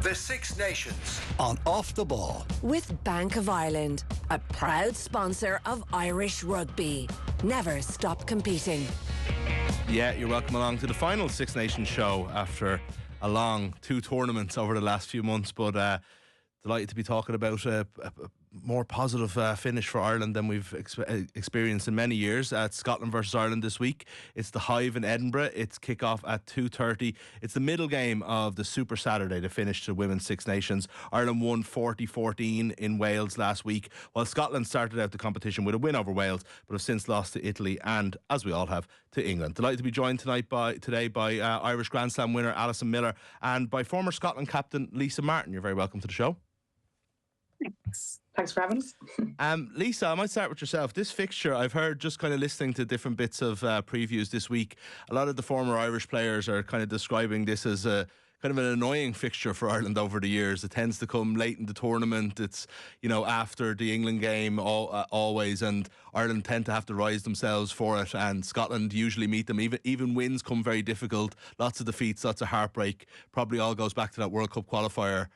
The Six Nations on Off the Ball. With Bank of Ireland, a proud sponsor of Irish rugby. Never stop competing. Yeah, you're welcome along to the final Six Nations show after a long 2 tournaments over the last few months, but delighted to be talking about a more positive finish for Ireland than we've experienced in many years. It's Scotland versus Ireland this week. It's the Hive in Edinburgh. It's kick-off at 2:30. It's the middle game of the Super Saturday to finish the Women's Six Nations. Ireland won 40-14 in Wales last week, while Scotland started out the competition with a win over Wales, but have since lost to Italy and, as we all have, to England. Delighted to be joined today by Irish Grand Slam winner Alison Miller and by former Scotland captain Lisa Martin. You're very welcome to the show. Thanks for having us. Lisa, I might start with yourself. This fixture, I've heard just kind of listening to different bits of previews this week, a lot of the former Irish players are kind of describing this as a kind of an annoying fixture for Ireland over the years. It tends to come late in the tournament. It's, after the England game always, and Ireland tend to have to rise themselves for it, and Scotland usually meet them. Even wins come very difficult. Lots of defeats, lots of heartbreak. Probably all goes back to that World Cup qualifier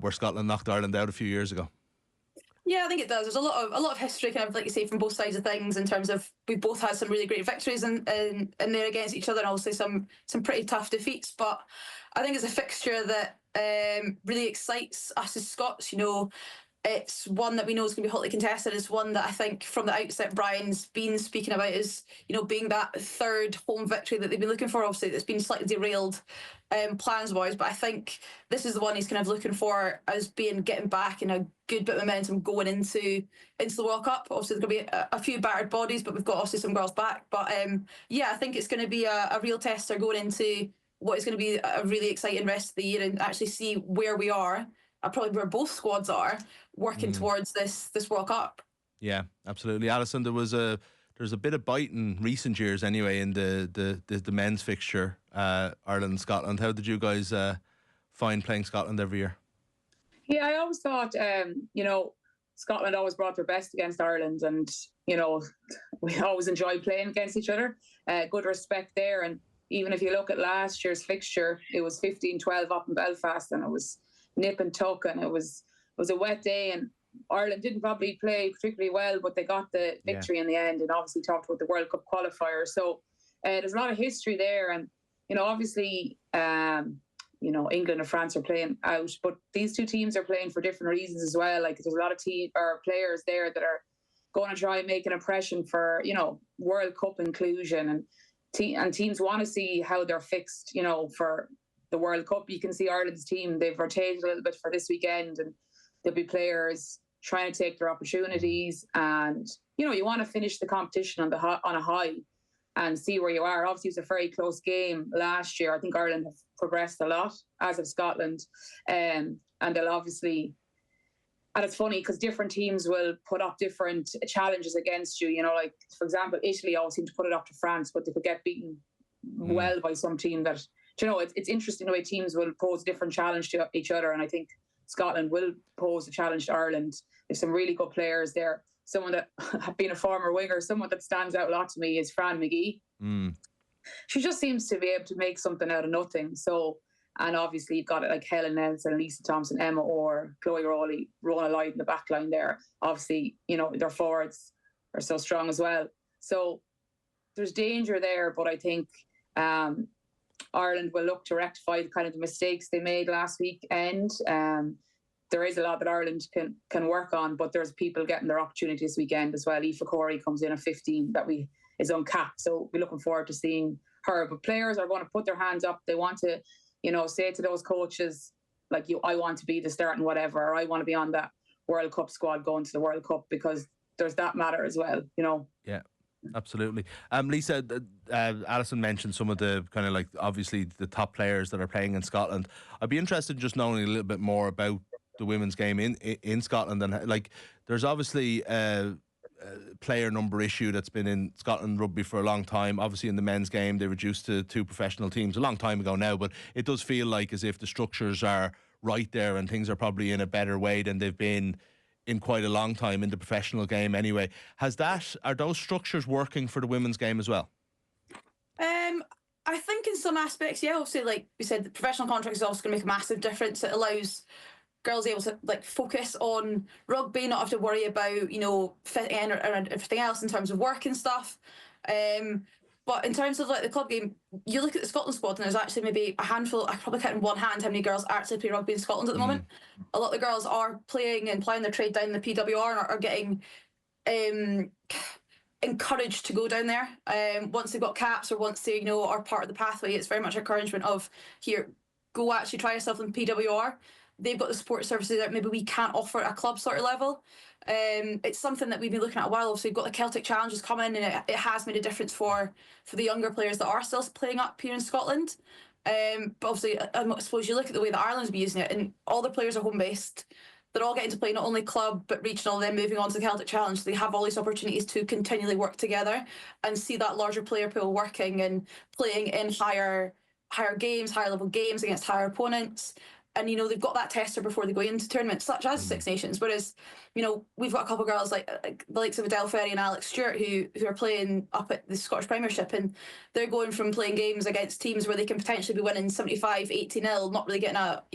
where Scotland knocked Ireland out a few years ago. Yeah, I think it does. There's a lot of history, kind of like you say, from both sides of things in terms of we've both had some really great victories in there against each other, and also some pretty tough defeats. But I think it's a fixture that really excites us as Scots. It's one that we know is going to be hotly contested. It's one that I think from the outset Brian's been speaking about is, being that third home victory that they've been looking for. Obviously, it's been slightly derailed plans-wise, but I think this is the one he's kind of looking for as being getting back in a good bit of momentum going into the World Cup. Obviously, there's going to be a few battered bodies, but we've got obviously some girls back. But I think it's going to be a real tester going into what is going to be a really exciting rest of the year and actually see where we are. Probably where both squads are working towards this World Cup. Yeah, absolutely. Alison, there's a bit of bite in recent years anyway in the men's fixture, Ireland Scotland. How did you guys find playing Scotland every year? Yeah, I always thought Scotland always brought their best against Ireland, and we always enjoyed playing against each other. Good respect there, and even if you look at last year's fixture, it was 15-12 up in Belfast, and it was nip and tuck, and it was a wet day, and Ireland didn't probably play particularly well, but they got the victory in the end, and obviously talked about the World Cup qualifier. So there's a lot of history there, and obviously England and France are playing out, but these two teams are playing for different reasons as well. Like, there's a lot of players there that are going to try and make an impression for World Cup inclusion, and teams want to see how they're fixed for the World Cup. You can see Ireland's team, they've rotated a little bit for this weekend, and there'll be players trying to take their opportunities, and you want to finish the competition on a high and see where you are. Obviously, it was a very close game last year. I think Ireland have progressed a lot, as have Scotland, and they'll obviously, and it's funny because different teams will put up different challenges against you. Like, for example, Italy always seem to put it up to France, but they could get beaten well by some team that, it's interesting the way teams will pose a different challenge to each other, and I think Scotland will pose a challenge to Ireland. There's some really good players there. Someone that, being a former winger, someone that stands out a lot to me is Fran McGee. She just seems to be able to make something out of nothing. So, and obviously you've got it like Helen Nelson, Lisa Thompson, Emma Orr, Chloe Rowley, Rona Lloyd in the back line there. Obviously, their forwards are so strong as well. So there's danger there, but I think Ireland will look to rectify kind of the mistakes they made last weekend. There is a lot that Ireland can work on, but there's people getting their opportunity this weekend as well. Aoife Corey comes in at 15 that is uncapped, so we're looking forward to seeing her. But players are going to put their hands up. They want to, say to those coaches, like, I want to be the starting whatever, or I want to be on that World Cup squad going to the World Cup, because there's that matter as well, Yeah. Absolutely. Lisa, Alison mentioned some of the kind of like obviously the top players that are playing in Scotland. I'd be interested in just knowing a little bit more about the women's game in Scotland, and like there's obviously a player number issue that's been in Scotland rugby for a long time. Obviously in the men's game they reduced to 2 professional teams a long time ago now, but it does feel like as if the structures are right there and things are probably in a better way than they've been in quite a long time in the professional game anyway. Are those structures working for the women's game as well? I think in some aspects, yeah, obviously, like we said, the professional contract is also going to make a massive difference. It allows girls able to like focus on rugby, not have to worry about, you know, fitting in or everything else in terms of work and stuff. But in terms of like the club game, you look at the Scotland squad and there's actually maybe a handful, I probably count in one hand how many girls actually play rugby in Scotland at the moment. A lot of the girls are playing and playing their trade down the PWR and are getting encouraged to go down there. Once they've got caps or once they, you know, are part of the pathway, it's very much encouragement of, here, go actually try yourself in PWR. They've got the support services that maybe we can't offer at a club sort of level. It's something that we've been looking at a while. Obviously, we've got the Celtic Challenges coming, and it has made a difference for the younger players that are still playing up here in Scotland. But obviously, I suppose you look at the way that Ireland's been using it, and all the players are home based. They're all getting to play not only club but regional, then moving on to the Celtic Challenge. So they have all these opportunities to continually work together and see that larger player pool working and playing in higher games, higher level games against higher opponents. And, you know, they've got that tester before they go into tournaments, such as Six Nations. Whereas, you know, we've got a couple of girls like the likes of Adele Ferry and Alex Stewart who are playing up at the Scottish Premiership, and they're going from playing games against teams where they can potentially be winning 75, 80-0, not really getting not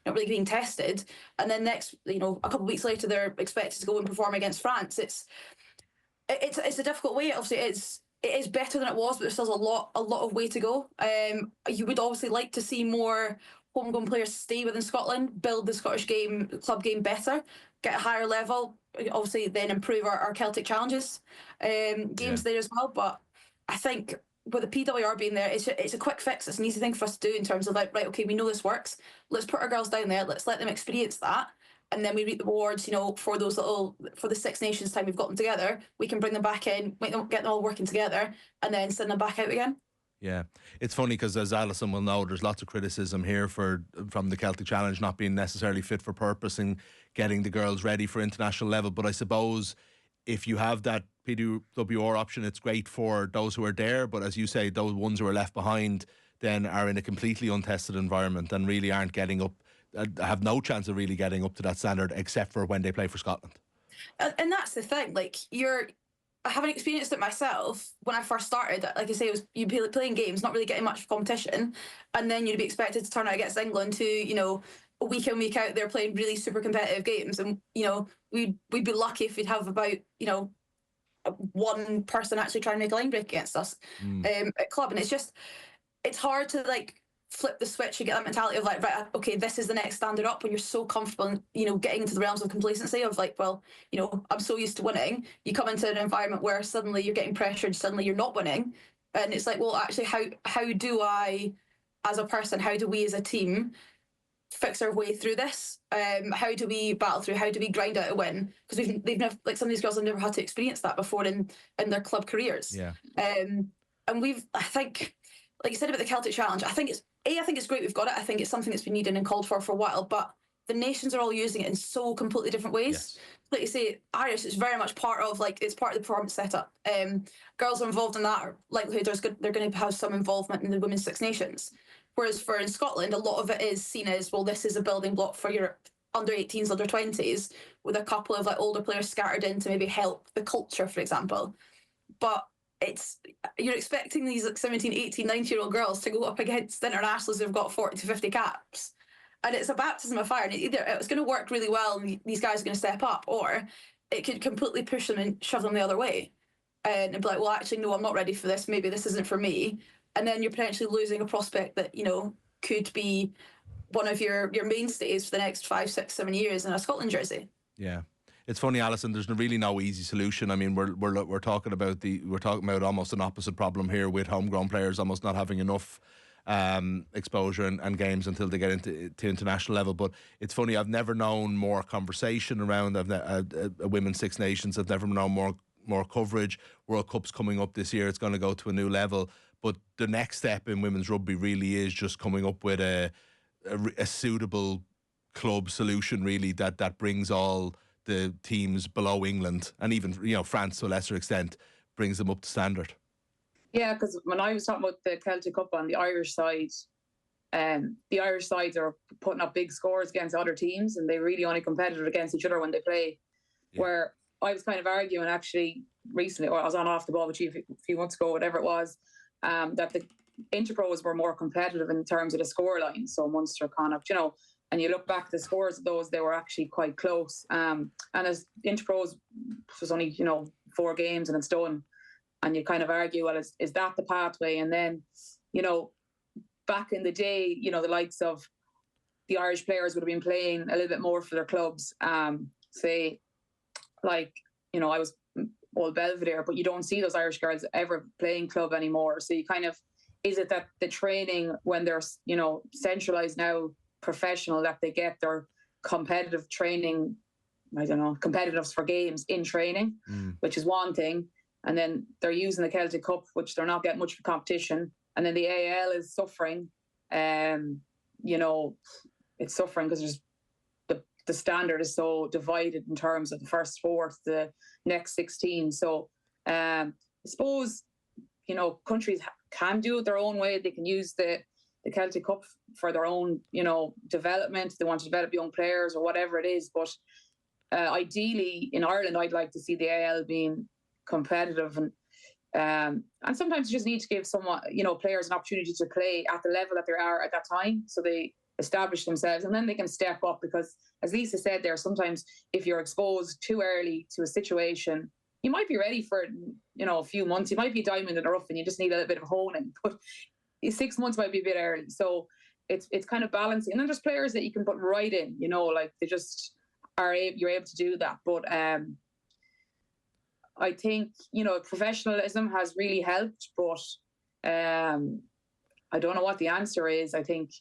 really being tested. And then next, you know, a couple of weeks later, they're expected to go and perform against France. It's a difficult way. Obviously, it is better than it was, but there's still a lot of way to go. You would obviously like to see more homegrown players stay within Scotland, build the Scottish game, club game better, get a higher level, obviously then improve our Celtic Challenges games there as well. But I think with the PWR being there, it's a quick fix. It's an easy thing for us to do in terms of like, right, okay, we know this works. Let's put our girls down there. Let's let them experience that. And then we reap the rewards, you know, for the Six Nations time we've got them together. We can bring them back in, get them all working together, and then send them back out again. Yeah, it's funny because, as Alison will know, there's lots of criticism here from the Celtic Challenge not being necessarily fit for purpose and getting the girls ready for international level. But I suppose if you have that PWR option, it's great for those who are there. But as you say, those ones who are left behind then are in a completely untested environment and really aren't getting up, have no chance of really getting up to that standard except for when they play for Scotland. And that's the thing, like I haven't experienced it myself. When I first started, like I say, you'd be playing games, not really getting much competition, and then you'd be expected to turn out against England to, you know, week in, week out, they're playing really super competitive games, and, you know, we'd be lucky if we'd have about, you know, one person actually try and make a line break against us at club. And it's hard to like flip the switch and get that mentality of like, right, okay, this is the next standard up when you're so comfortable and, you know, getting into the realms of complacency of like, well, you know, I'm so used to winning. You come into an environment where suddenly you're getting pressured, suddenly you're not winning, and it's like, well, actually, how do I, as a person, how do we as a team fix our way through this? How do we battle through? How do we grind out a win? Because they've never, like, some of these girls have never had to experience that before in their club careers. Yeah. And I think, like you said about the Celtic Challenge, I think it's great we've got it. I think it's something that's been needed and called for a while, but the nations are all using it in so completely different ways. Yes. Like you say, Irish is very much part of the performance setup. Girls are involved in that. Likelihood they're going to have some involvement in the Women's Six Nations. Whereas in Scotland, a lot of it is seen as, well, this is a building block for your under 18s, under 20s, with a couple of like older players scattered in to maybe help the culture, for example. But you're expecting these like 17, 18, 19-year-old girls to go up against internationals who've got 40 to 50 caps. And it's a baptism of fire. And either it's going to work really well and these guys are going to step up, or it could completely push them and shove them the other way. And be like, well, actually, no, I'm not ready for this. Maybe this isn't for me. And then you're potentially losing a prospect that, you know, could be one of your mainstays for the next 5, 6, 7 years in a Scotland jersey. Yeah. It's funny, Alison, there's really no easy solution. I mean, we're talking about almost an opposite problem here with homegrown players almost not having enough exposure and games until they get into international level. But it's funny, I've never known more conversation around a Women's Six Nations. I've never known more coverage. World Cup's coming up this year. It's going to go to a new level. But the next step in women's rugby really is just coming up with a suitable club solution, really, that brings all the teams below England and even, you know, France to a lesser extent, brings them up to standard. Yeah, because when I was talking about the Celtic Cup on the Irish side, the Irish sides are putting up big scores against other teams and they really only competitive against each other when they play. Yeah. Where I was kind of arguing actually recently, or I was on Off the Ball with you a few months ago, whatever it was, that Interpros were more competitive in terms of the scoreline. So Munster kind of, and you look back at the scores of those, they were actually quite close. And as Interpros was only, 4 games and it's done. And you kind of argue, well, is that the pathway? And then, back in the day, the likes of the Irish players would have been playing a little bit more for their clubs. Say, like, I was Old Belvedere, but you don't see those Irish girls ever playing club anymore. So you kind of, is it that the training, when they're, centralised now, professional, that they get their competitive training, I don't know, competitiveness for games in training, which is one thing. And then they're using the Celtic Cup, which they're not getting much of competition. And then the AL is suffering. It's suffering because there's the standard is so divided in terms of the first 4 to the next 16. So I suppose, countries can do it their own way. They can use the Celtic Cup for their own, development. They want to develop young players or whatever it is. But ideally, in Ireland, I'd like to see the AL being competitive, and sometimes you just need to give someone, players an opportunity to play at the level that they are at that time, so they establish themselves, and then they can step up. Because, as Lisa said there, sometimes if you're exposed too early to a situation, you might be ready for it, a few months. You might be diamond in the rough, and you just need a little bit of honing. But 6 months might be a bit early, so it's kind of balancing. And then there's players that you can put right in, like they just you're able to do that. But I think, professionalism has really helped, but I don't know what the answer is. I think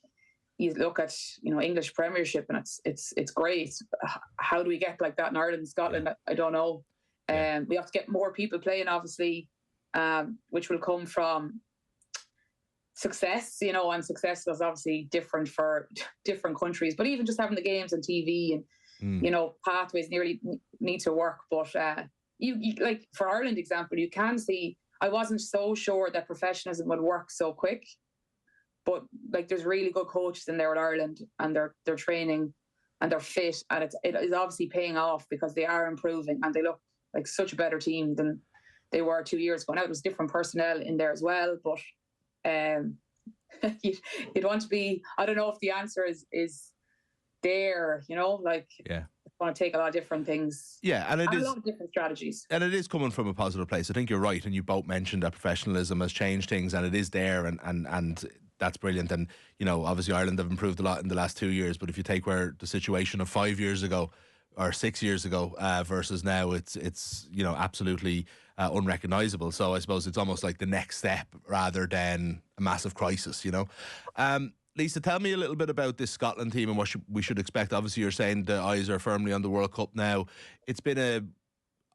you look at, English Premiership, and it's great. How do we get like that in Ireland, Scotland? I don't know. We have to get more people playing, obviously, which will come from success, and success is obviously different for different countries. But even just having the games on TV and, pathways nearly need to work. But you like, for Ireland example, you can see, I wasn't so sure that professionalism would work so quick, but like, there's really good coaches in there at Ireland, and they're training and they're fit, and it is obviously paying off because they are improving and they look like such a better team than they were 2 years ago. Now there's different personnel in there as well, but you'd want to be, I don't know if the answer is there, it's going to take a lot of different things. Yeah, and a lot of different strategies. And it is coming from a positive place. I think you're right, and you both mentioned that professionalism has changed things, and it is there, and that's brilliant. And, obviously Ireland have improved a lot in the last 2 years, but if you take where the situation of 5 years ago or 6 years ago versus now, it's absolutely unrecognisable. So I suppose it's almost like the next step rather than a massive crisis, Lisa, tell me a little bit about this Scotland team and what we should expect. Obviously, you're saying the eyes are firmly on the World Cup now. It's been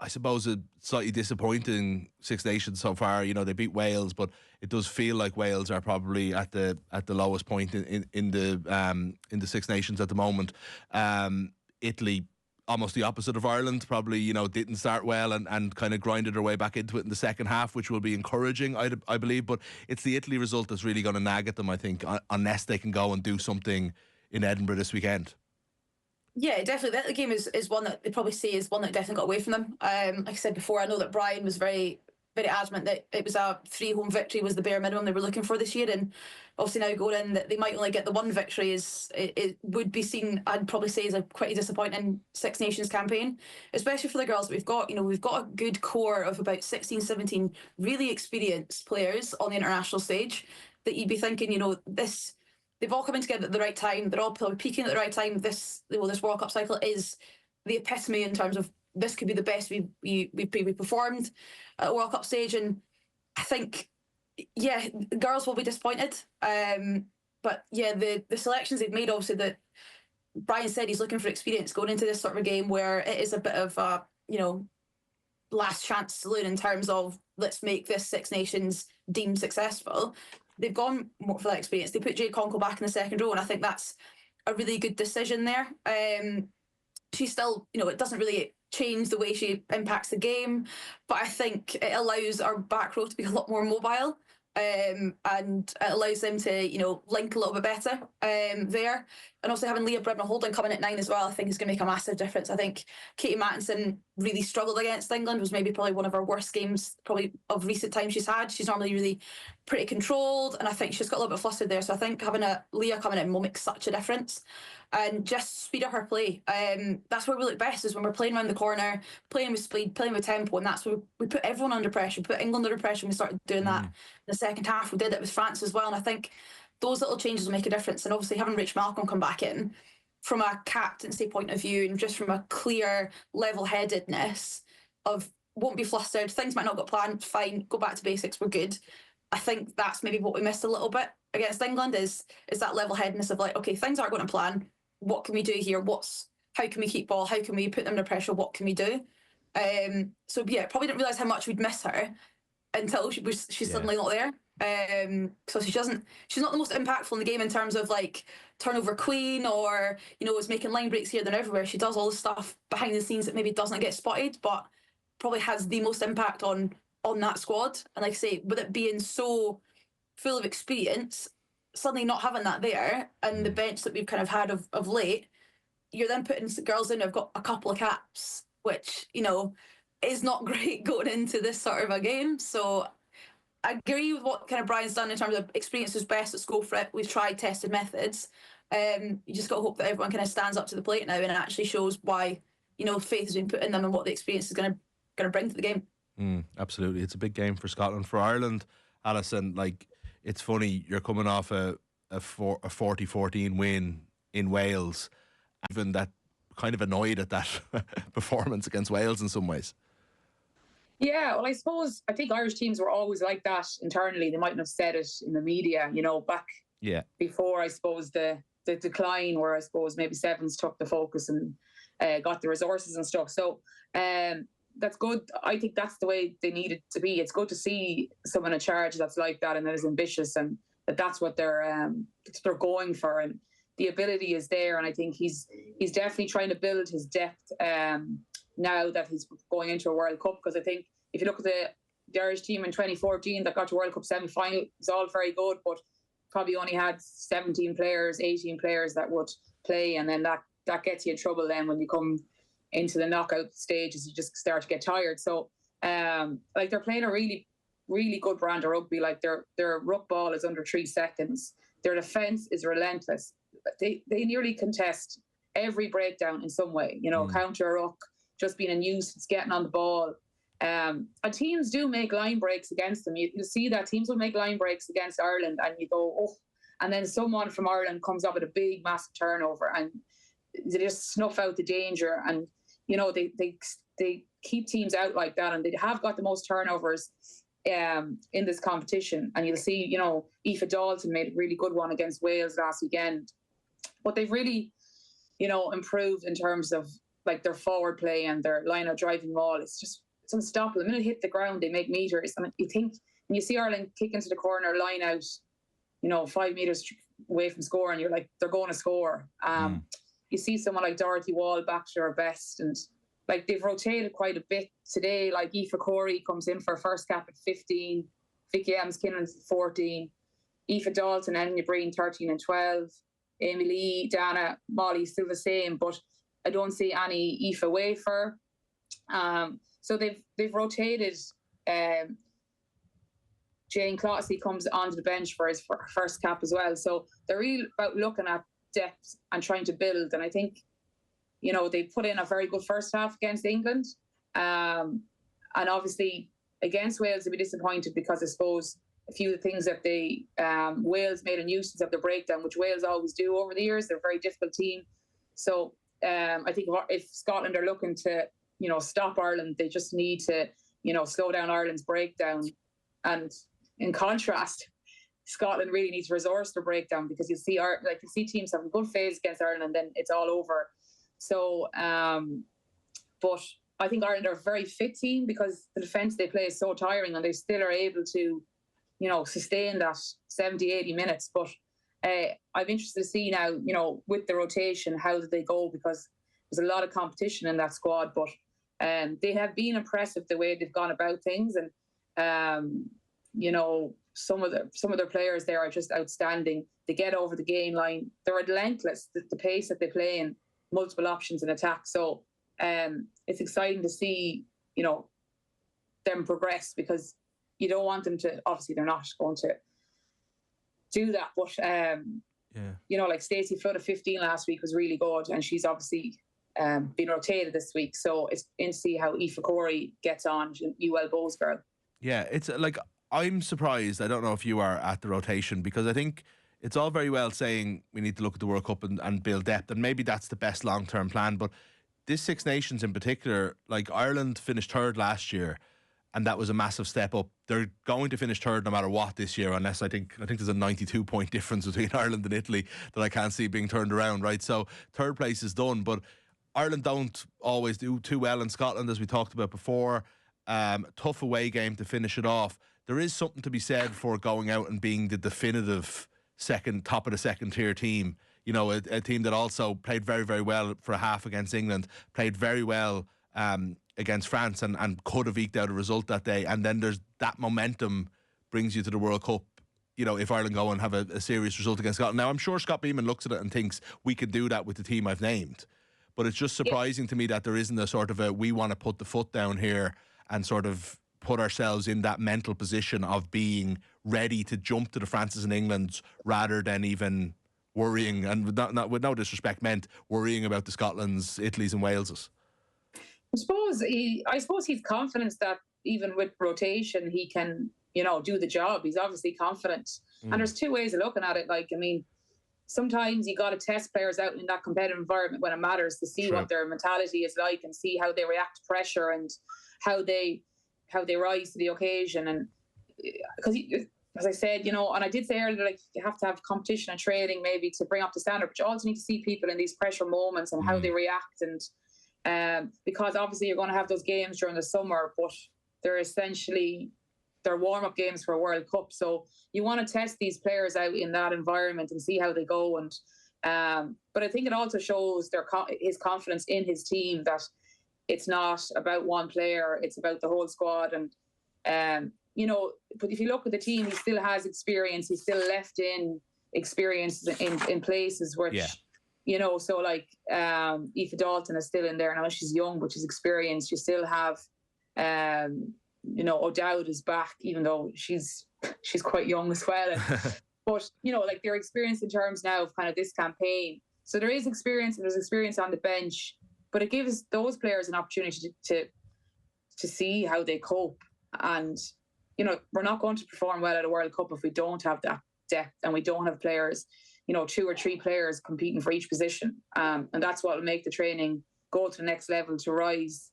I suppose, a slightly disappointing Six Nations so far. They beat Wales, but it does feel like Wales are probably at the lowest point in the Six Nations at the moment. Italy, almost the opposite of Ireland, probably, didn't start well and kind of grinded their way back into it in the second half, which will be encouraging, I believe. But it's the Italy result that's really going to nag at them, I think, unless they can go and do something in Edinburgh this weekend. Yeah, definitely. The game is one that they probably say is one that definitely got away from them. Like I said before, I know that Brian was very, very adamant that it was a 3-home victory was the bare minimum they were looking for this year, and obviously now going in that they might only get the one victory it would be seen, I'd probably say, as a quite disappointing Six Nations campaign, especially for the girls that we've got. We've got a good core of about 16, 17 really experienced players on the international stage that you'd be thinking, they've all come in together at the right time. They're all probably peaking at the right time. This World Cup cycle is the epitome in terms of this could be the best we performed at a World Cup stage. And I think, the girls will be disappointed. But yeah, the selections they've made, obviously, that Brian said he's looking for experience going into this sort of a game where it is a bit of a, last chance saloon in terms of let's make this Six Nations deemed successful. They've gone more for that experience. They put Jade Conkle back in the second row, and I think that's a really good decision there. She's still, it doesn't really change the way she impacts the game, but I think it allows our back row to be a lot more mobile, and it allows them to, link a little bit better there. And also having Leah Bridman-Holding coming at 9 as well, I think is going to make a massive difference. I think Katie Mattinson really struggled against England, was maybe probably one of her worst games probably of recent times she's had. She's normally really pretty controlled, and I think she's got a little bit flustered there. So I think having a Leah coming in will make such a difference. And just speed of her play. That's where we look best, is when we're playing around the corner, playing with speed, playing with tempo, and that's where we put everyone under pressure, put England under pressure, and we started doing that in the second half. We did it with France as well, and I think those little changes will make a difference. And obviously having Rach Malcolm come back in from a captaincy point of view, and just from a clear level-headedness of won't be flustered, things might not get planned, fine, go back to basics, we're good. I think that's maybe what we missed a little bit against England, is that level-headedness of like, okay, things aren't going to plan. What can we do here? How can we keep ball? How can we put them under pressure? What can we do? So yeah, probably didn't realise how much we'd miss her until she's suddenly not there. So she's not the most impactful in the game in terms of like turnover queen, or is making line breaks here, there, and everywhere. She does all the stuff behind the scenes that maybe doesn't get spotted, but probably has the most impact on that squad. And like I say, with it being so full of experience, suddenly not having that there, and the bench that we've kind of had of late, you're then putting girls in who've got a couple of caps, which is not great going into this sort of a game. So I agree with what kind of Brian's done in terms of experience is best. Let's go for it. We've tried tested methods. You just got to hope that everyone kind of stands up to the plate now and actually shows why faith has been put in them and what the experience is going to bring to the game. Absolutely, it's a big game for Scotland. For Ireland, Alison, like, it's funny, you're coming off a 40-14 win in Wales, even that kind of annoyed at that performance against Wales in some ways. Yeah, well, I think Irish teams were always like that internally. They mightn't have said it in the media, back before, I suppose, the decline, where I suppose maybe Sevens took the focus and got the resources and stuff. So that's good. I think that's the way they need it to be. It's good to see someone in charge that's like that and that is ambitious, and that's what they're going for, and the ability is there. And I think he's definitely trying to build his depth now that he's going into a World Cup, because I think if you look at the Irish team in 2014 that got to World Cup semi-final, it's all very good, but probably only had 17 players, 18 players that would play, and then that gets you in trouble then when you come into the knockout stages. You just start to get tired. So like, they're playing a really, really good brand of rugby. Like, their ruck ball is under 3 seconds. Their defence is relentless. They nearly contest every breakdown in some way, counter ruck, just being a nuisance, getting on the ball. And teams do make line breaks against them. You see that teams will make line breaks against Ireland, and you go, oh, and then someone from Ireland comes up with a big, massive turnover, and they just snuff out the danger. And they keep teams out like that, and they have got the most turnovers in this competition. And you'll see, Aoife Dalton made a really good one against Wales last weekend. But they've really, improved in terms of like their forward play and their line of driving maul. It's unstoppable. The minute they hit the ground, they make meters. And you think, when you see Ireland kick into the corner, line out, 5 meters away from scoring, you're like, they're going to score. You see someone like Dorothy Wall back to her best, and like, they've rotated quite a bit today. Like, Aoife Corey comes in for her first cap at 15, Vicky Adams-Kinnan 14, Aoife Dalton, Enya Breen 13 and 12, Amy Lee, Dana, Molly still the same, but I don't see any Aoife Wafer. So they've rotated. Jane Clotty comes onto the bench for his first cap as well. So they're really about looking at depth and trying to build. And I think, they put in a very good first half against England. And obviously against Wales, they'll be disappointed, because I suppose a few of the things that Wales made a nuisance of the breakdown, which Wales always do over the years. They're a very difficult team. So I think if Scotland are looking to, stop Ireland, they just need to, slow down Ireland's breakdown. And in contrast, Scotland really needs to resource their breakdown, because you see teams having good phase against Ireland, and then it's all over. So, but I think Ireland are a very fit team, because the defence they play is so tiring, and they still are able to, sustain that 70, 80 minutes. But I'm interested to see now, with the rotation, how do they go, because there's a lot of competition in that squad. But they have been impressive the way they've gone about things, and some of their players there are just outstanding. They get over the gain line. They're relentless. The pace that they play in, multiple options in attack. So it's exciting to see, them progress, because you don't want them to. Obviously, they're not going to do that. But like Stacey Flood at 15 last week was really good, and she's obviously been rotated this week. So it's in to see how Aoife Corey gets on. UL Bowes girl. Yeah, it's like, I'm surprised. I don't know if you are at the rotation, because I think it's all very well saying we need to look at the World Cup and build depth, and maybe that's the best long-term plan. But this Six Nations in particular, like Ireland finished third last year, and that was a massive step up. They're going to finish third no matter what this year, unless I think there's a 92-point difference between Ireland and Italy that I can't see being turned around, right? So third place is done, but Ireland don't always do too well in Scotland, as we talked about before. Tough away game to finish it off. There is something to be said for going out and being the definitive top of the second tier team. A team that also played very, very well for a half against England, played very well against France and could have eked out a result that day. And then there's that momentum brings you to the World Cup, if Ireland go and have a serious result against Scotland. Now, I'm sure Scott Beeman looks at it and thinks we could do that with the team I've named. But it's just surprising to me that there isn't a sort of we want to put the foot down here and sort of put ourselves in that mental position of being ready to jump to the Frances and Englands rather than even worrying, and not with no disrespect meant, worrying about the Scotlands, Italys and Waleses. I suppose he's confident that even with rotation he can, do the job. He's obviously confident. And there's two ways of looking at it. Sometimes you got to test players out in that competitive environment when it matters, to see what their mentality is like and see how they react to pressure and how they rise to the occasion. And because as I said, and I did say earlier, you have to have competition and training maybe to bring up the standard, but you also need to see people in these pressure moments and how they react. And because obviously you're going to have those games during the summer, but they're essentially warm-up games for a World Cup. So you want to test these players out in that environment and see how they go. And but I think it also shows his confidence in his team, that it's not about one player, it's about the whole squad. And but if you look at the team, he still has experience. He's still left in experience in places which so Aoife Dalton is still in there now. She's young, but she's experienced. You still have O'Dowd is back, even though she's quite young as well. But their experience in terms now of kind of this campaign. So there is experience, and there's experience on the bench, but it gives those players an opportunity to see how they cope. And we're not going to perform well at a World Cup if we don't have that depth and we don't have players, 2 or 3 players competing for each position. And that's what will make the training go to the next level, to rise,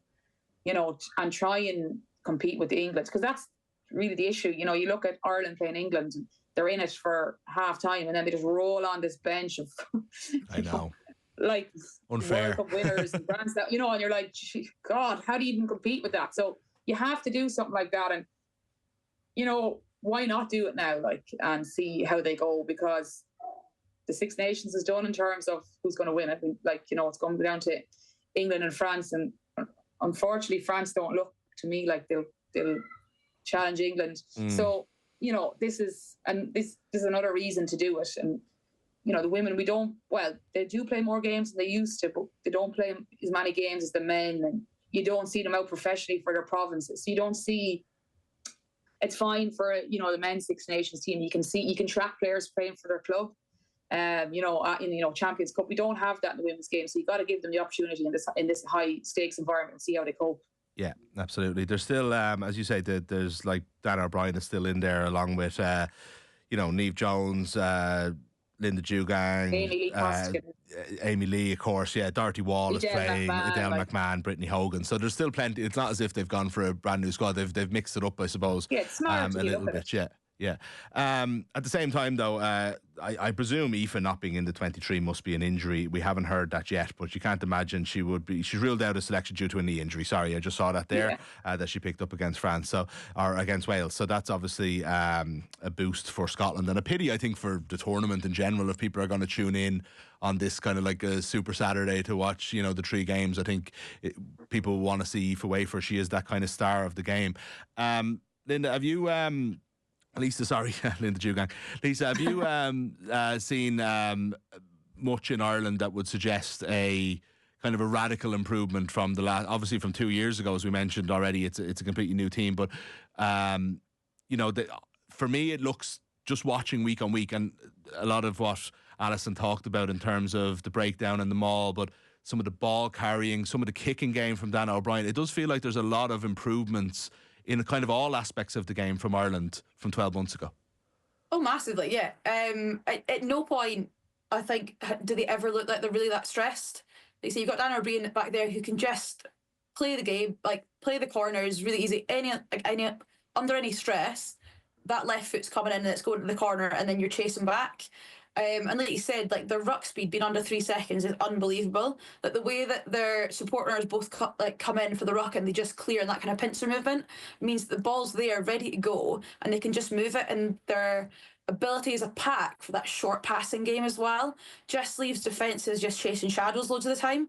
and try and compete with England, because that's really the issue. You look at Ireland playing England, and they're in it for half time, and then they just roll on this bench of I know. World Unfair Cup winners and brands that, and you're like, God, how do you even compete with that? So you have to do something like that. And why not do it now, and see how they go? Because the Six Nations is done in terms of who's going to win. I think it's going to go down to England and France, and unfortunately France don't look to me like they'll challenge England. So this is another reason to do it. And the women, they do play more games than they used to, but they don't play as many games as the men, and you don't see them out professionally for their provinces. So you don't see. It's fine for the men's Six Nations team. You can track players playing for their club. In Champions Cup, we don't have that in the women's game. So you got to give them the opportunity in this high stakes environment and see how they cope. Yeah, absolutely. There's still, as you say, there's Dan O'Brien is still in there, along with Niamh Jones, Linda Jugang, Amy Lee, of course. Yeah, Dorothy Wall is playing, Adele McMahon, Brittany Hogan. So there's still plenty. It's not as if they've gone for a brand new squad. They've mixed it up, I suppose. Yeah, it's smart a little bit. Yeah. At the same time, though, I presume Aoife not being in the 23 must be an injury. We haven't heard that yet, but you can't imagine she would be. She's ruled out of selection due to a knee injury. Sorry, I just saw that there, that she picked up against France, or against Wales. So that's obviously a boost for Scotland, and a pity, I think, for the tournament in general. If people are going to tune in on this kind of like a Super Saturday to watch, the 3 games, I think people want to see Aoife Wafer. She is that kind of star of the game. Linda, have you Lisa, sorry, Linda Dugang. Lisa, have you seen much in Ireland that would suggest a kind of a radical improvement from the last, obviously from 2 years ago, as we mentioned already? It's a completely new team, but for me, it looks, just watching week on week, and a lot of what Alison talked about in terms of the breakdown and the maul, but some of the ball carrying, some of the kicking game from Dan O'Brien, it does feel like there's a lot of improvements in kind of all aspects of the game from Ireland from 12 months ago. Oh, massively, yeah. At no point, I think, do they ever look like they're really that stressed. Like, so you've got Dan O'Brien back there who can just play the game, like play the corners really easy. Under any stress, that left foot's coming in and it's going to the corner, and then you're chasing back. And like you said, like their ruck speed being under 3 seconds is unbelievable. Like the way that their supporters both come in for the ruck and they just clear in that kind of pincer movement means that the ball's there ready to go and they can just move it, and their ability as a pack for that short passing game as well just leaves defences just chasing shadows loads of the time.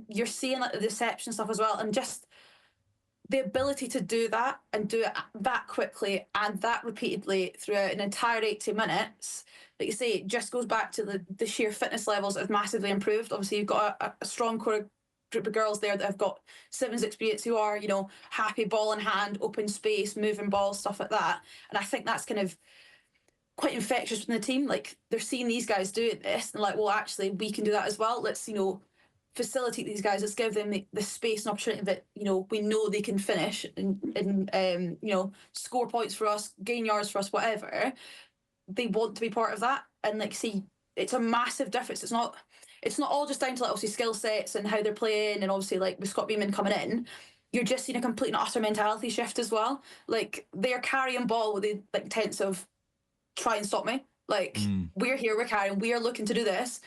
You're seeing like the deception stuff as well, and just the ability to do that and do it that quickly and that repeatedly throughout an entire 80 minutes, like you say, it just goes back to the sheer fitness levels that have massively improved. Obviously, you've got a strong core group of girls there that have got sevens experience who are, happy ball in hand, open space, moving balls, stuff like that. And I think that's kind of quite infectious within the team. Like, they're seeing these guys doing this and like, well, actually, we can do that as well. Let's, facilitate these guys. Let's give them the space and opportunity that we know they can finish and score points for us, gain yards for us, whatever. They want to be part of that, and like, see, it's a massive difference. It's not all just down to like obviously skill sets and how they're playing, and obviously like with Scott Beeman coming in, you're just seeing a complete and utter mentality shift as well. Like, they're carrying ball with the like intents of try and stop me. Like, we're here, we're carrying, we are looking to do this.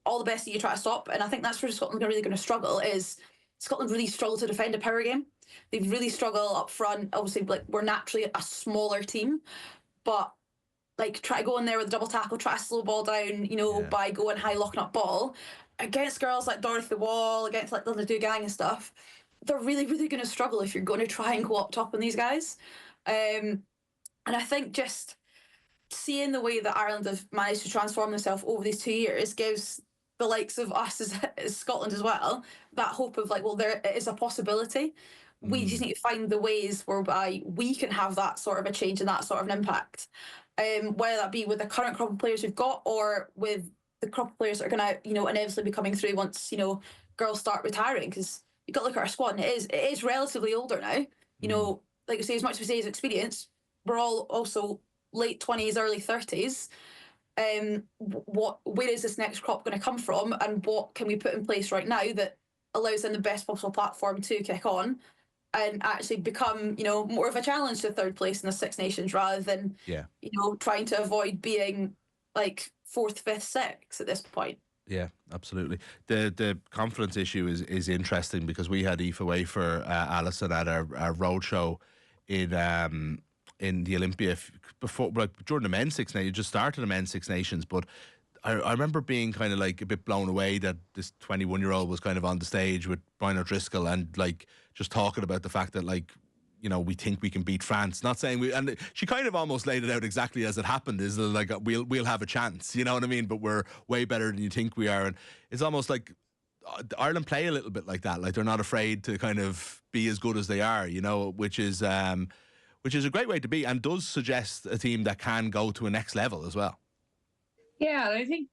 All the best that you try to stop. And I think that's where Scotland are really going to struggle, is Scotland really struggle to defend a power game. They really struggle up front. Obviously, like, we're naturally a smaller team, but like, try to go in there with a double tackle, try to slow ball down, by going high, locking up ball. Against girls like Dorothy Wall, against like Linda Dugang and stuff, they're really, really going to struggle if you're going to try and go up top on these guys. And I think just seeing the way that Ireland have managed to transform themselves over these 2 years gives the likes of us as Scotland as well that hope of like, well, there is a possibility. We just need to find the ways whereby we can have that sort of a change and that sort of an impact. Whether that be with the current crop of players we've got, or with the crop of players that are going to, inevitably be coming through once, girls start retiring. Because you've got to look at our squad, and it is relatively older now. Like I say, as much as we say is experience, we're all also late 20s, early 30s. Where is this next crop going to come from, and what can we put in place right now that allows them the best possible platform to kick on and actually become, more of a challenge to third place in the Six Nations, rather than, trying to avoid being like fourth, fifth, sixth at this point. Yeah, absolutely. The confidence issue is interesting, because we had Aoife Wafer, Alison, at our roadshow in the Olympia before, like during the men's Six Nations. You just started the men's Six Nations, but I remember being kind of like a bit blown away that this 21-year-old was kind of on the stage with Brian O'Driscoll and like just talking about the fact that like, we think we can beat France. Not saying we, and she kind of almost laid it out exactly as it happened, is like, we'll have a chance, you know what I mean? But we're way better than you think we are. And it's almost like Ireland play a little bit like that. Like, they're not afraid to kind of be as good as they are, which is a great way to be, and does suggest a team that can go to a next level as well. Yeah, I think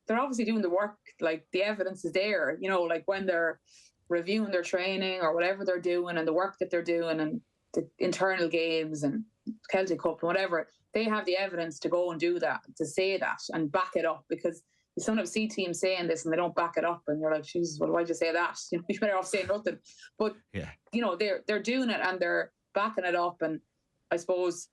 they're obviously doing the work. Like, the evidence is there, like when they're reviewing their training or whatever they're doing and the work that they're doing and the internal games and Celtic Cup and whatever, they have the evidence to go and do that, to say that and back it up, because you sometimes see teams saying this and they don't back it up, and you're like, Jesus, well, why'd you say that? You're better off saying nothing. But, they're doing it and they're backing it up. And I suppose,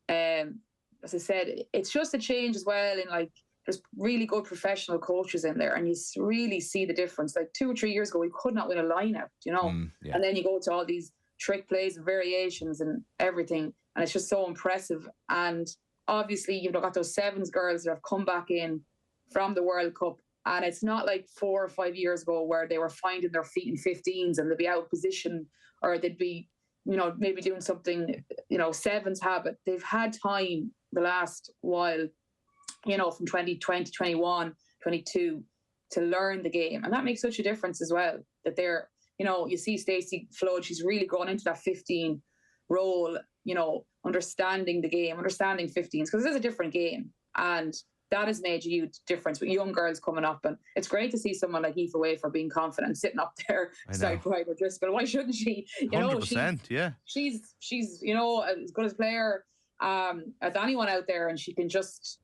as I said, it's just a change as well in like, there's really good professional coaches in there, and you really see the difference. Like 2 or 3 years ago, we could not win a line-out, and then you go to all these trick plays and variations and everything, and it's just so impressive. And obviously, you've got those sevens girls that have come back in from the World Cup, and it's not like 4 or 5 years ago where they were finding their feet in 15s and they'd be out of position, or they'd be maybe doing something, sevens habit. They've had time the last while, from 2020, 21, 22 to learn the game. And that makes such a difference as well, that they're, you see Stacey Flood, she's really gone into that 15 role, understanding the game, understanding 15s, because it is a different game. And that has made a huge difference with young girls coming up. And it's great to see someone like Aoife Wafer being confident, sitting up there beside Ryder Driscoll. Why shouldn't she? 100%, yeah. She's as good as a player as anyone out there, and she can just,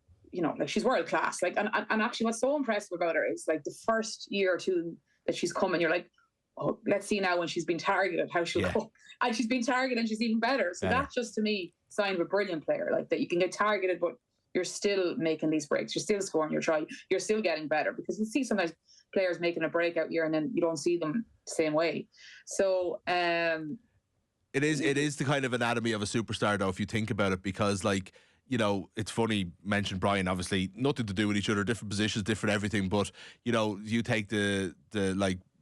she's world class. And actually what's so impressive about her is the first year or two that she's coming, you're like, oh, let's see now when she's been targeted, how she'll go. And she's been targeted and she's even better. So that just to me sign of a brilliant player, that you can get targeted, but you're still making these breaks. You're still scoring your try. You're still getting better, because you see sometimes players making a breakout year and then you don't see them the same way. So it is the kind of anatomy of a superstar, though, if you think about it, because it's funny, mentioned Brian, obviously nothing to do with each other, different positions, different everything, but you take the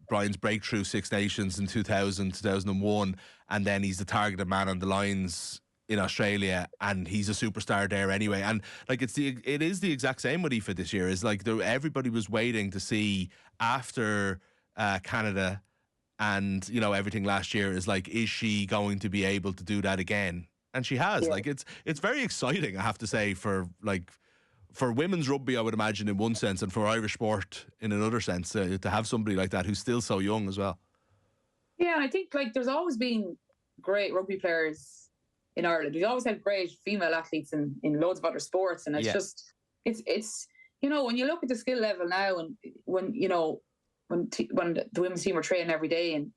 Brian's breakthrough Six Nations in 2000, 2001, and then he's the targeted man on the lines in Australia, and he's a superstar there anyway. And it is the exact same with Aoife this year. Is everybody was waiting to see after Canada and everything last year, is she going to be able to do that again? And she has. It's very exciting, I have to say, for women's rugby, I would imagine, in one sense, and for Irish sport in another sense, to have somebody like that who's still so young as well. Yeah, I think there's always been great rugby players in Ireland. We've always had great female athletes in loads of other sports, and it's it's when you look at the skill level now, and when the women's team are training every day, and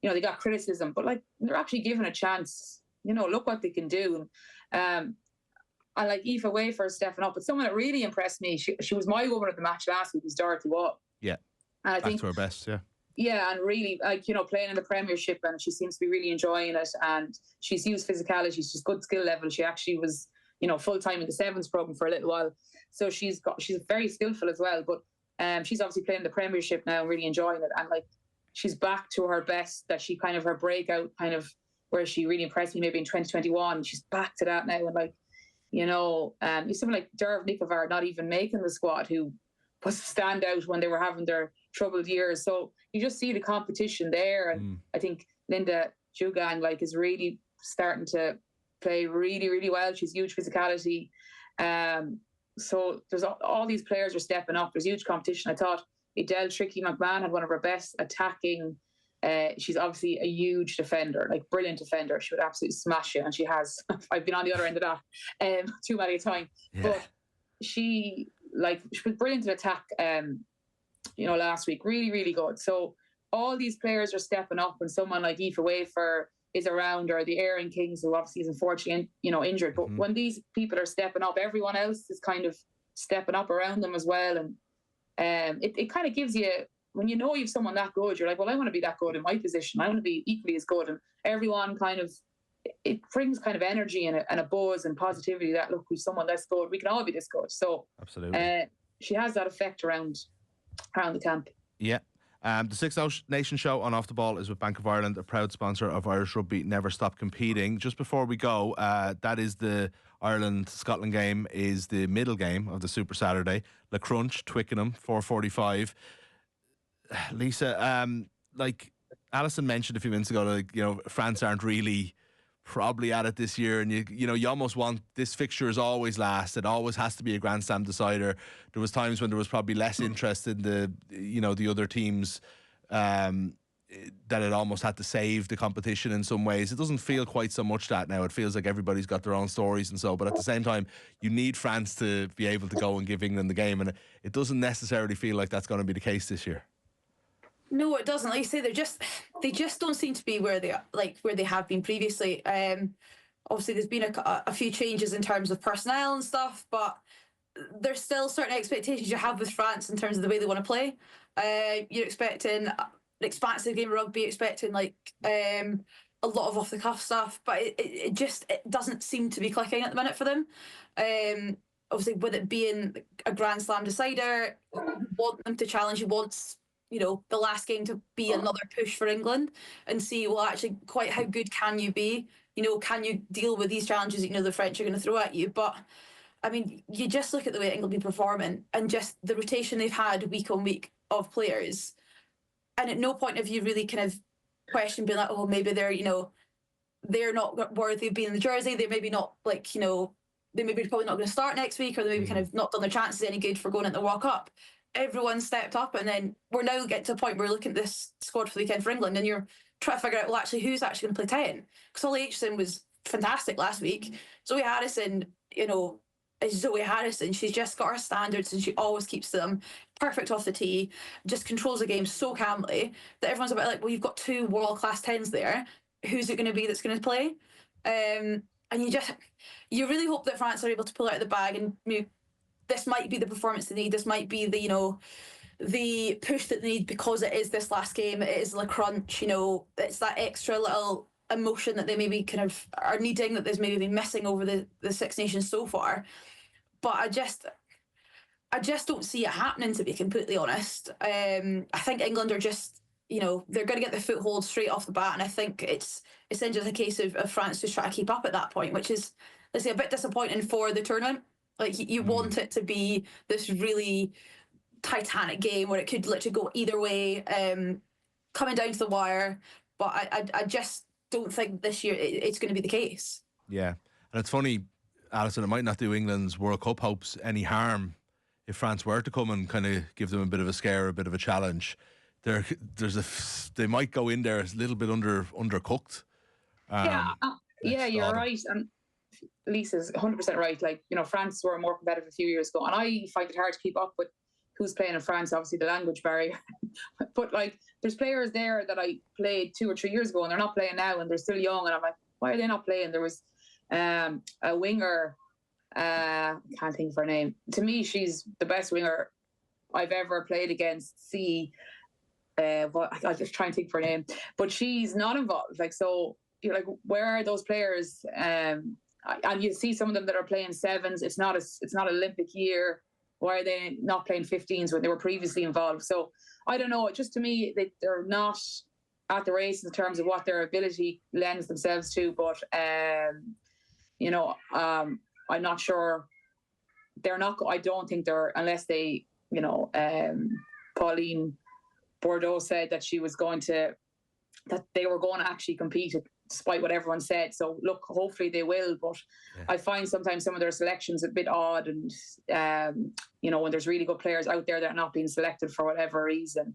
they got criticism, but they're actually given a chance. Look what they can do. And I like Aoife Wafer stepping up, but someone that really impressed me, she was my woman of the match last week, was Dorothy Watt. Yeah, and I think to her best. Yeah, and really, playing in the Premiership, and she seems to be really enjoying it. And she's used physicality. She's good skill level. She actually was, full time in the sevens program for a little while. So she's very skillful as well. But she's obviously playing the Premiership now and really enjoying it. And she's back to her best, that she kind of her breakout kind of where she really impressed me maybe in 2021. She's back to that now, and you someone like Derv Nikovar not even making the squad, who was a standout when they were having their troubled years. So you just see the competition there, and I think Linda Jugang is really starting to play really, really well. She's huge physicality. So there's all these players are stepping up. There's huge competition. I thought Adele Tricky McMahon had one of her best attacking. She's obviously a huge defender, brilliant defender. She would absolutely smash you, and she has. I've been on the other end of that too many times. Yeah. But she was brilliant in attack. Last week, really, really good. So all these players are stepping up, and someone like Aoife Wafer is around, or the Aaron Kings, who obviously is unfortunately, injured. But when these people are stepping up, everyone else is kind of stepping up around them as well. And it kind of gives you, when you have someone that good, you're like, well, I want to be that good in my position. I want to be equally as good. And everyone it brings kind of energy and a buzz and positivity that, look, we've someone that's good. We can all be this good. So absolutely, she has that effect around the camp. Yeah. The Six Nations show on Off the Ball is with Bank of Ireland, a proud sponsor of Irish Rugby Never Stop Competing. Just before we go, that is the Ireland-Scotland game, is the middle game of the Super Saturday. Le Crunch, Twickenham, 4:45. Lisa, Alison mentioned a few minutes ago, France aren't really probably at it this year, and you almost want, this fixture is always last. It always has to be a Grand Slam decider. There was times when there was probably less interest in the other teams, that it almost had to save the competition in some ways. It doesn't feel quite so much that now. It feels like everybody's got their own stories and so, but at the same time, you need France to be able to go and give England the game, and it doesn't necessarily feel like that's going to be the case this year. No, it doesn't. Like you say, they just don't seem to be where they have been previously. Obviously, there's been a few changes in terms of personnel and stuff, but there's still certain expectations you have with France in terms of the way they want to play. You're expecting an expansive game of rugby, expecting a lot of off the cuff stuff, but it doesn't seem to be clicking at the minute for them. Obviously, with it being a Grand Slam decider, you want them to challenge. You want the last game to be another push for England and see, well, actually, quite how good can you be? Can you deal with these challenges that the French are going to throw at you? But I mean, you just look at the way England be performing and just the rotation they've had week on week of players, and at no point have you really kind of questioned being like, oh, maybe they're not worthy of being in the jersey. They maybe not they maybe probably not going to start next week, or they maybe kind of not done their chances any good for going into the World Cup. Everyone stepped up, and then we're now getting to a point where we're looking at this squad for the weekend for England, and you're trying to figure out, well, actually, who's actually going to play 10? Because Ollie Aitchison was fantastic last week. Zoe Harrison, is Zoe Harrison. She's just got her standards, and she always keeps them perfect off the tee, just controls the game so calmly that everyone's a bit like, well, you've got 2 world-class 10s there. Who's it going to be that's going to play? And you really hope that France are able to pull out of the bag, and this might be the performance they need. This might be the push that they need, because it is this last game. It is the crunch. It's that extra little emotion that they maybe kind of are needing, that there's maybe been missing over the Six Nations so far. But I just don't see it happening, to be completely honest. I think England are just, they're going to get the foothold straight off the bat, and I think it's essentially a case of France just trying to keep up at that point, which is, let's say, a bit disappointing for the tournament. Like, you want it to be this really titanic game where it could literally go either way, coming down to the wire. But I just don't think this year it's going to be the case. Yeah, and it's funny, Alison, it might not do England's World Cup hopes any harm if France were to come and kind of give them a bit of a scare, a bit of a challenge. They might go in there a little bit undercooked. You're right. And Lisa's 100% right. Like, France were more competitive a few years ago, and I find it hard to keep up with who's playing in France. Obviously, the language barrier, but like, there's players there that I played 2 or 3 years ago, and they're not playing now, and they're still young, and I'm like, why are they not playing? There was a winger. I can't think of her name. To me, she's the best winger I've ever played against. I'll just try and think of her name, but she's not involved. Like, so you're like, where are those players? And you see some of them that are playing 7s. It's not Olympic year. Why are they not playing 15s when they were previously involved? So I don't know. Just to me, they're not at the race in terms of what their ability lends themselves to. But I'm not sure. They're not. I don't think they're, unless they, Pauline Bordeaux said that they were going to actually compete despite what everyone said. So look, hopefully they will. But I find sometimes some of their selections a bit odd, and when there's really good players out there that are not being selected for whatever reason.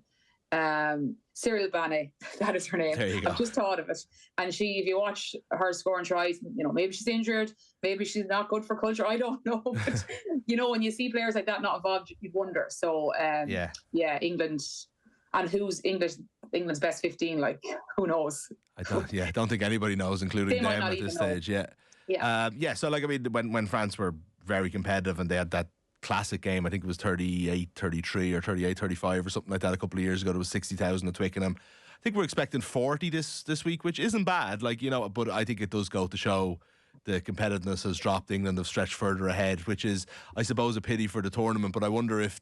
Cyril Banet, that is her name. There you go. I've just thought of it. And if you watch her scoring tries, maybe she's injured, maybe she's not good for culture. I don't know. But, when you see players like that not involved, you'd wonder. So, England. And who's England's best 15? Like, who knows? I don't think anybody knows, including them at this stage. So, like, I mean, when France were very competitive and they had that classic game, I think it was 38-33 or 38-35 or something like that a couple of years ago. There was 60,000 at Twickenham. I think we're expecting 40 this week, which isn't bad. Like, but I think it does go to show the competitiveness has dropped. England have stretched further ahead, which is, I suppose, a pity for the tournament. But I wonder if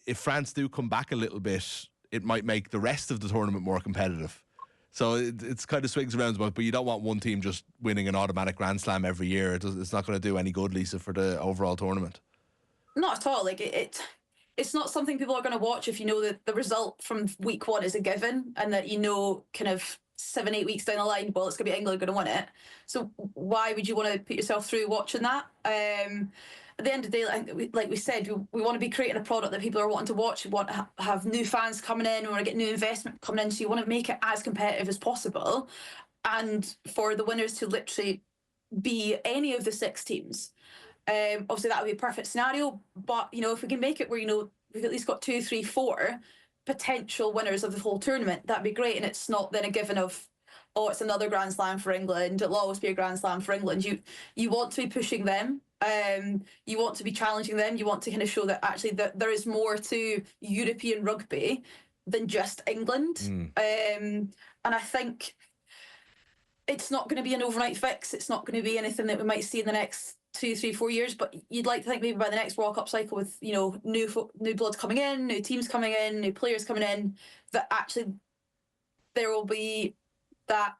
if France do come back a little bit, it might make the rest of the tournament more competitive. So it's kind of swings around, but you don't want one team just winning an automatic Grand Slam every year. It's not going to do any good, Lisa, for the overall tournament. Not at all. Like, it's not something people are going to watch if you know that the result from week 1 is a given, and that kind of 7-8 weeks down the line, well, it's going to be England going to win it. So why would you want to put yourself through watching that? At the end of the day, like we said, we want to be creating a product that people are wanting to watch. We want to have new fans coming in. We want to get new investment coming in. So you want to make it as competitive as possible, and for the winners to literally be any of the 6 teams. Obviously, that would be a perfect scenario. But if we can make it where we've at least got 2, 3, 4 potential winners of the whole tournament, that'd be great. And it's not then a given of, oh, it's another Grand Slam for England. It'll always be a Grand Slam for England. You want to be pushing them. You want to be challenging them. You want to kind of show that actually that there is more to European rugby than just England. And I think it's not going to be an overnight fix. It's not going to be anything that we might see in the next 2, 3, 4 years, but you'd like to think maybe by the next World Cup cycle, with new blood coming in, new teams coming in, new players coming in, that actually there will be that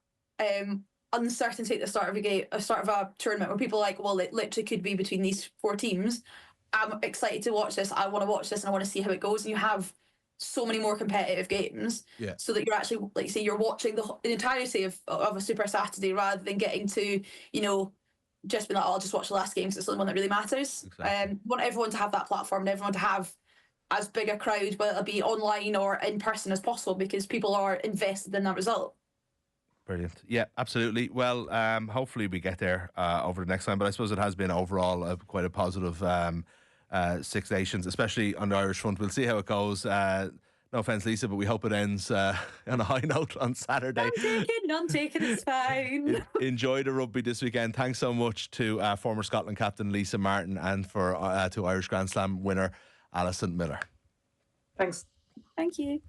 uncertainty at the start of a tournament, where people are like, well, it literally could be between these 4 teams. I'm excited to watch this. I want to watch this, and I want to see how it goes. And you have so many more competitive games, so that you're actually, like you say, you're watching the entirety of a Super Saturday, rather than getting to just be like, oh, I'll just watch the last game because it's the only one that really matters. Exactly. Want everyone to have that platform, and everyone to have as big a crowd, whether it be online or in person, as possible, because people are invested in that result. Brilliant. Yeah, absolutely. Well, hopefully we get there over the next time. But I suppose it has been overall quite a positive Six Nations, especially on the Irish front. We'll see how it goes. No offence, Lisa, but we hope it ends on a high note on Saturday. None taken, it's fine. Enjoy the rugby this weekend. Thanks so much to former Scotland captain Lisa Martin, and to Irish Grand Slam winner Alison Miller. Thanks. Thank you.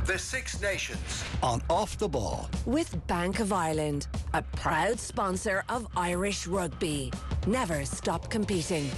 The Six Nations on Off the Ball. With Bank of Ireland, a proud sponsor of Irish rugby. Never stop competing.